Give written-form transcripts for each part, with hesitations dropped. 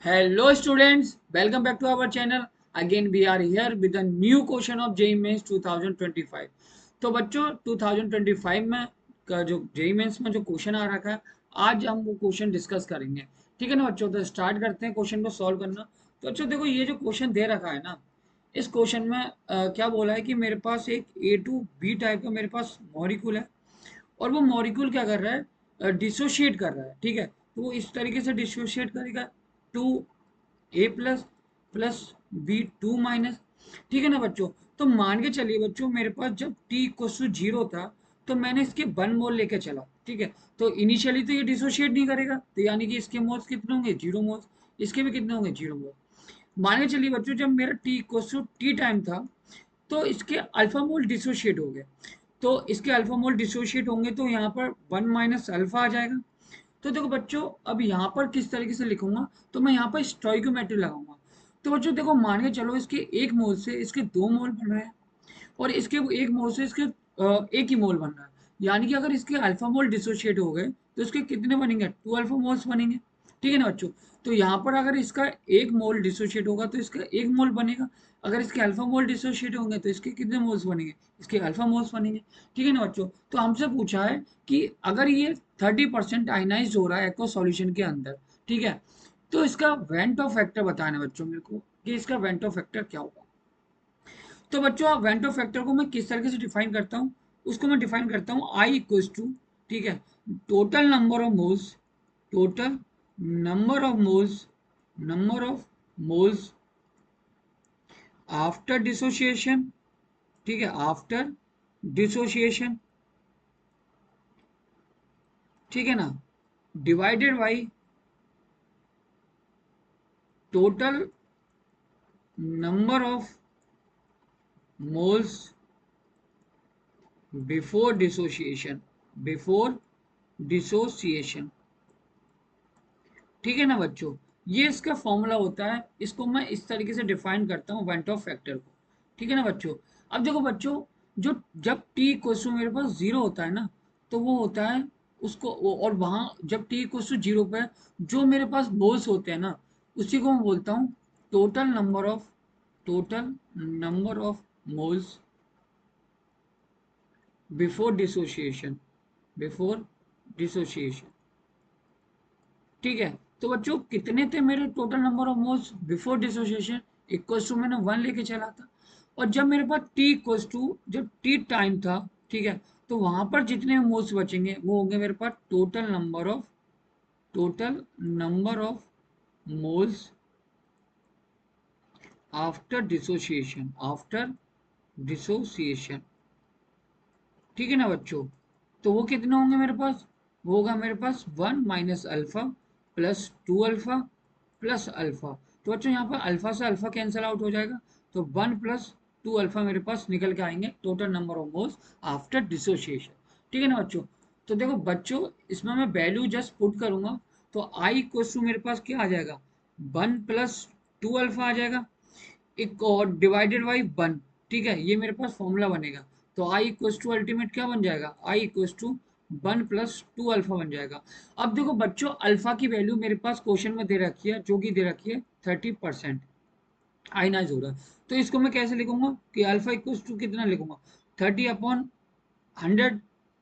Hello students, welcome back to our channel. Again we are here with a new question of JEE Mains 2025. तो बच्चों 2025 में का जो JEE Mains में जो क्वेश्चन आ रखा है, आज हम वो क्वेश्चन डिस्कस करेंगे। ठीक है ना बच्चों, तो स्टार्ट करते हैं क्वेश्चन को सॉल्व करना। तो बच्चों देखो, ये जो क्वेश्चन दे रखा है ना, इस क्वेश्चन में क्या बोला है कि मेरे पास एक ए टू बी टाइप का मेरे पास मॉलिक्यूल है, और वो मॉलिक्यूल क्या कर रहा है, डिसोशिएट कर रहा है। ठीक है, तो वो इस तरीके से डिसोशिएट करेगा, two A plus plus B two minus. ठीक है ना बच्चों, तो मान के चलिए बच्चों, मेरे पास जब टी इक्वल टू जीरो था तो मैंने इसके वन मोल लेके चला। ठीक है, तो इनिशियली तो ये डिसोशिएट नहीं करेगा, तो यानी कि इसके मोल्स कितने होंगे, जीरो मोल्स। इसके भी कितने होंगे, जीरो मोल। मान के चलिए बच्चों, जब मेरा T equal to T time था तो इसके अल्फा मोल डिसोशिएट हो गए। तो इसके अल्फा मोल डिसोशिएट होंगे तो यहाँ पर वन माइनस अल्फा आ जाएगा। तो देखो बच्चों, अब यहाँ पर किस तरीके से लिखूंगा, तो मैं यहाँ पर स्टोइकोमेट्री लगाऊंगा। तो बच्चों देखो, मान के चलो इसके एक मोल से इसके दो मोल बन रहे हैं, और इसके एक मोल से इसके एक ही मोल बन रहा है। यानी कि अगर इसके अल्फा मोल डिसोशिएट हो गए तो इसके कितने बनेंगे, टू अल्फा मोल्स बनेंगे। ठीक है ना बच्चों, तो यहाँ पर अगर इसका एक मोल डिसोशिएट होगा तो इसका एक मोल बनेगा। अगर इसके अल्फा मोल डिसोशिएट होंगे तो इसके कितने मोल्स बनेंगे, इसके अल्फा मोल्स बनेंगे। ठीक है ना बच्चों, तो हमसे पूछा है कि अगर ये 30% आयनाइज हो रहा है एक्वा सॉल्यूशन के अंदर, ठीक है, तो इसका वेंटो फैक्टर बताना है बच्चों मेरे को, कि इसका वेंटो फैक्टर क्या होगा। तो बच्चों, आप वेंटो फैक्टर को मैं किस तरीके से डिफाइन करता हूँ, उसको मैं डिफाइन करता हूँ आई इक्वल्स टू, ठीक है, total number of moles, total number of moles, number of moles after dissociation. ठीक है, आफ्टर डिसोसिएशन, ठीक है ना, divided by total number of moles before dissociation, before dissociation. ठीक है ना बच्चों, ये इसका फॉर्मूला होता है। इसको मैं इस तरीके से डिफाइन करता हूँ वेंट ऑफ फैक्टर को। ठीक है ना बच्चों, अब देखो बच्चों, जो जब टी इक्वल टू मेरे पास जीरो होता है ना, तो वो होता है और वहां जब टी इक्वल टू जीरो पे जो मेरे पास मोल्स होते हैं ना, उसी को मैं बोलता हूँ total number of, total number of moles before dissociation, before dissociation. ठीक है, तो बच्चों कितने थे मेरे total number of moles before dissociation, equals to मैंने वन लेके चला था। और जब मेरे पास टी इक्वल्स टू, जब टी टाइम था, ठीक है, तो वहां पर जितने मोल्स बचेंगे वो होंगे मेरे पास total number of, total number of moles after dissociation, after dissociation. ठीक है ना बच्चों, तो वो कितने होंगे मेरे पास, वो होगा मेरे पास one minus alpha plus two alpha plus alpha. तो बच्चों यहाँ पर अल्फा से अल्फा कैंसिल आउट हो जाएगा, तो वन प्लस टू अल्फा मेरे पास निकल के आएंगे total number of moles after dissociation. ठीक है ना बच्चों, तो देखो बच्चों, इसमें मैं वैल्यू जस्ट पुट करूंगा, तो आई इक्वल टू मेरे पास क्या आ जाएगा, वन प्लस टू अल्फा आ जाएगा, एक और डिवाइडेड बाई वन। ठीक है, ये मेरे पास फॉर्मूला बनेगा। तो आई इक्वल टू अल्टीमेट क्या बन जाएगा, i equal to one plus two alpha बन जाएगा। अब देखो बच्चों, अल्फा की वैल्यू मेरे पास क्वेश्चन में दे रखी है, जो कि दे रखी है 30% आयनाइज हो रहा है। तो इसको मैं कैसे लिखूंगा कि अल्फा इक्वल टू कितना लिखूंगा, 30/100।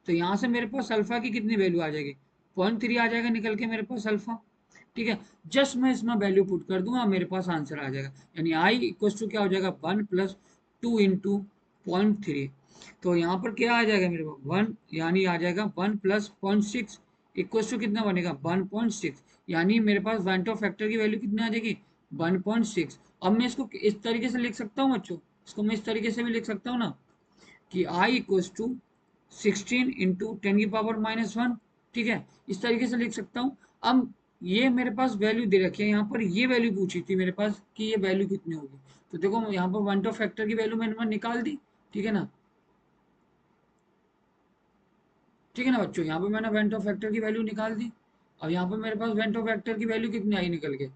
तो यहाँ से मेरे पास अल्फा की कितनी वैल्यू आ जाएगी, 0.3 आ जाएगा निकल के मेरे पास अल्फा। ठीक है, जस्ट मैं इसमें वैल्यू पुट कर दूंगा, मेरे पास आंसर आ जाएगा। यानी आई इक्वल टू क्या हो जाएगा, वन प्लस टू इंटू 0.3। तो यहाँ पर क्या आ जाएगा मेरे पास वन, यानी आ जाएगा वन प्लस 0.6 इक्वल टू कितना बनेगा 1.6। यानी मेरे पास वेंटो फैक्टर की वैल्यू कितनी आ जाएगी, 1.6। अब मैं इसको इस तरीके से लिख सकता हूँ बच्चों, इसको मैं इस तरीके से भी लिख सकता हूँ ना, कि आई इक्वल टू 16 × 10⁻⁻1। ठीक है, इस तरीके से लिख सकता हूँ। अब ये मेरे पास वैल्यू दे रखी है, यहाँ पर ये वैल्यू पूछी थी मेरे पास कि ये वैल्यू कितनी होगी। तो देखो यहाँ पर वन ऑफ फैक्टर की वैल्यू मैंने निकाल दी। ठीक है ना, ठीक है ना बच्चों, यहाँ पे मैंने वेंट ऑफ फैक्टर की वैल्यू निकाल दी। अब यहाँ पे मेरे पास वेंट ऑफ फैक्टर की वैल्यू कितनी आई निकल के,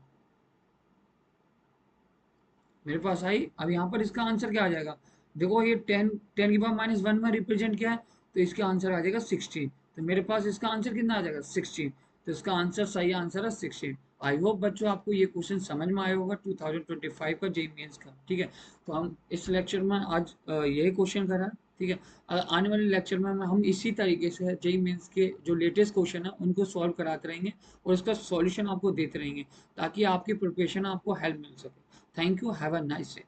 मेरे पास आई। अब यहाँ पर इसका आंसर क्या आ जाएगा, देखो ये 10 10⁻⁻1 में रिप्रेजेंट किया है, तो इसका आंसर आ जाएगा 16। तो मेरे पास इसका आंसर कितना आ जाएगा 16। तो इसका आंसर, सही आंसर है 16। आई होप बच्चों आपको ये क्वेश्चन समझ में आया होगा 2025 का जेईई मेंस का। ठीक है, तो हम इस लेक्चर में आज यही क्वेश्चन करा। ठीक है, आने वाले लेक्चर में हम इसी तरीके से जेईई मेंस के जो लेटेस्ट क्वेश्चन है उनको सॉल्व कराते रहेंगे और इसका सॉल्यूशन आपको देते रहेंगे ताकि आपकी प्रिपरेशन आपको हेल्प मिल सके। Thank you, have a nice day.